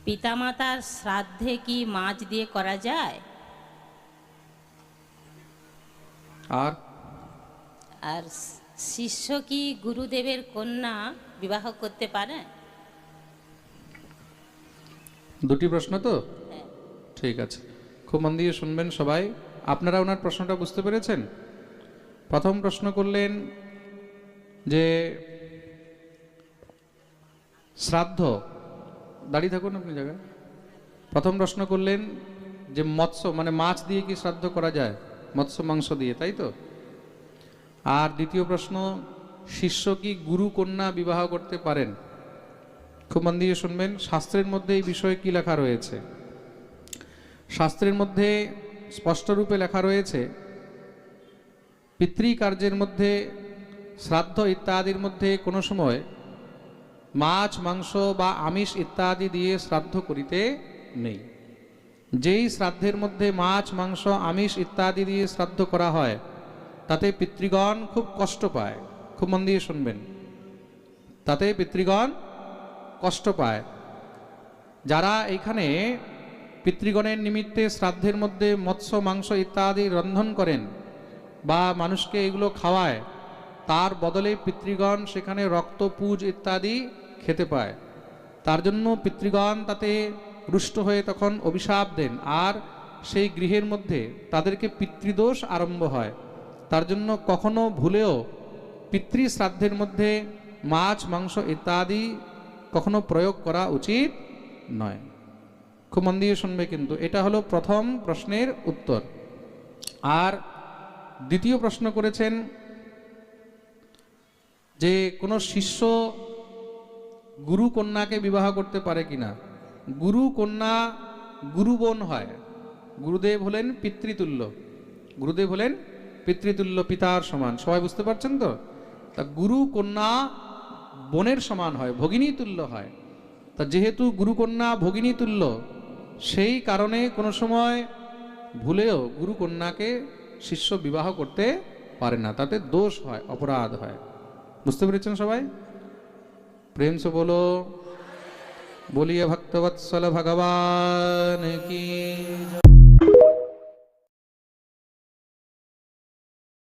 পিতামাতার শ্রাদ্ধে কি মাছ দিয়ে করা যায়? আর আর শিষ্য কি গুরুদেবের কন্যা বিবাহ করতে পারে? দুটি প্রশ্ন তো? হ্যাঁ। ঠিক আছে, খুব মন দিয়ে শুনবেন সবাই। আপনারা ওনার প্রশ্নটা বুঝতে পেরেছেন? প্রথম প্রশ্ন করলেন যে শ্রাদ্ধ, দাঁড়িয়ে থাকুন আপনি জায়গায়। প্রথম প্রশ্ন করলেন যে মৎস্য মানে মাছ দিয়ে কি শ্রাদ্ধ করা যায়, মৎস্য মাংস দিয়ে, তাই তো? আর দ্বিতীয় প্রশ্ন, শিষ্য কি গুরু কন্যা বিবাহ করতে পারেন? খুব মন দিয়ে শুনবেন। শাস্ত্রের মধ্যে এই বিষয়ে কি লেখা রয়েছে? শাস্ত্রের মধ্যে স্পষ্টরূপে লেখা রয়েছে, পিতৃকার্যের মধ্যে, শ্রাদ্ধ ইত্যাদির মধ্যে কোনো সময় মাছ মাংস বা আমিষ ইত্যাদি দিয়ে শ্রাদ্ধ করিতে নেই। যেই শ্রাদ্ধের মধ্যে মাছ মাংস আমিষ ইত্যাদি দিয়ে শ্রাদ্ধ করা হয় তাতে পিতৃগণ খুব কষ্ট পায়। খুব মন দিয়ে শুনবেন, তাতে পিতৃগণ কষ্ট পায়। যারা এখানে পিতৃগণের নিমিত্তে শ্রাদ্ধের মধ্যে মৎস্য মাংস ইত্যাদি রন্ধন করেন বা মানুষকে এগুলো খাওয়ায়, তার বদলে পিতৃগণ সেখানে রক্ত পুজ ইত্যাদি খেতে পায়। তার জন্য পিতৃগণ তাতে রুষ্ট হয়ে তখন অভিশাপ দেন, আর সেই গৃহের মধ্যে তাদেরকে পিতৃদোষ আরম্ভ হয়। তার জন্য কখনো ভুলেও পিতৃ শ্রাদ্ধের মধ্যে মাছ মাংস ইত্যাদি কখনো প্রয়োগ করা উচিত নয়। খুব মন দিয়ে শুনবে কিন্তু। এটা হলো প্রথম প্রশ্নের উত্তর। আর দ্বিতীয় প্রশ্ন করেছেন যে কোনো শিষ্য গুরু কন্যাকে বিবাহ করতে পারে কিনা। গুরু কন্যা গুরু বোন হয়। গুরুদেব হলেন পিতৃতুল্য, গুরুদেব হলেন পিতৃতুল্য, পিতার সমান। সবাই বুঝতে পারছেন তো? তা গুরু কন্যা বোনের সমান হয়, ভগিনী তুল্য হয়। তা যেহেতু গুরুকন্যা ভগিনী তুল্য, সেই কারণে কোনো সময় ভুলেও গুরু কন্যাকে শিষ্য বিবাহ করতে পারে না, তাতে দোষ হয়, অপরাধ হয়। বুঝতে পেরেছেন সবাই? প্রেম সে বলো, বলিয়ে ভক্তবৎসল ভগবান কি।